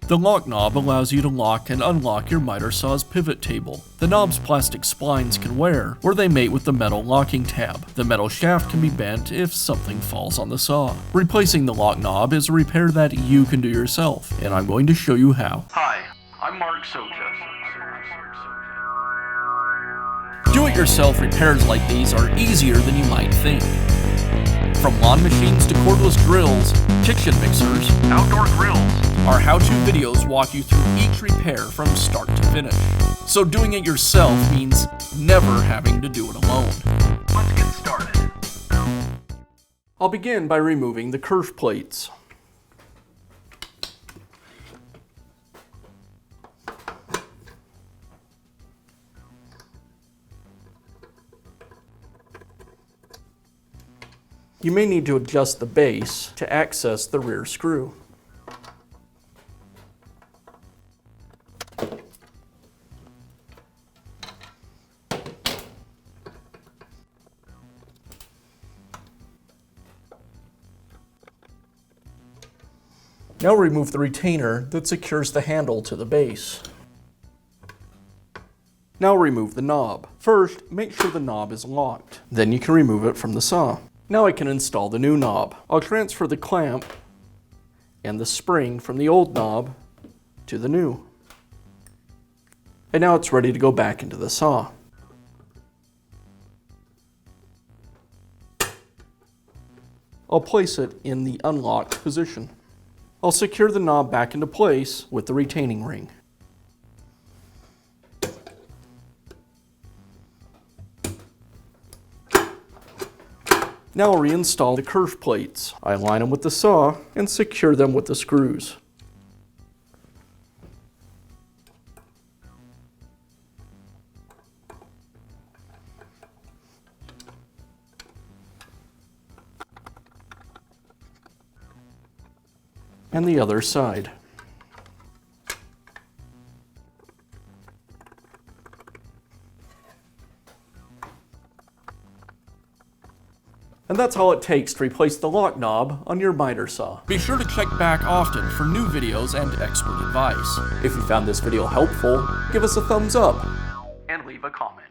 The lock knob allows you to lock and unlock your miter saw's pivot table. The knob's plastic splines can wear, or they mate with the metal locking tab. The metal shaft can be bent if something falls on the saw. Replacing the lock knob is a repair that you can do yourself, and I'm going to show you how. Hi, I'm Mark Socha. Do-it-yourself repairs like these are easier than you might think. From lawn machines to cordless drills, kitchen mixers, Outdoor grills. our how-to videos walk you through each repair from start to finish. So doing it yourself means never having to do it alone. Let's get started. I'll begin by removing the kerf plates. You may need to adjust the base to access the rear screw. Now remove the retainer that secures the handle to the base. Now remove the knob. First, make sure the knob is locked. Then you can remove it from the saw. Now I can install the new knob. I'll transfer the clamp and the spring from the old knob to the new. And now it's ready to go back into the saw. I'll place it in the unlocked position. I'll secure the knob back into place with the retaining ring. Now I'll reinstall the kerf plates. I align them with the saw and secure them with the screws. And the other side. And that's all it takes to replace the lock knob on your miter saw. Be sure to check back often for new videos and expert advice. If you found this video helpful, give us a thumbs up And leave a comment.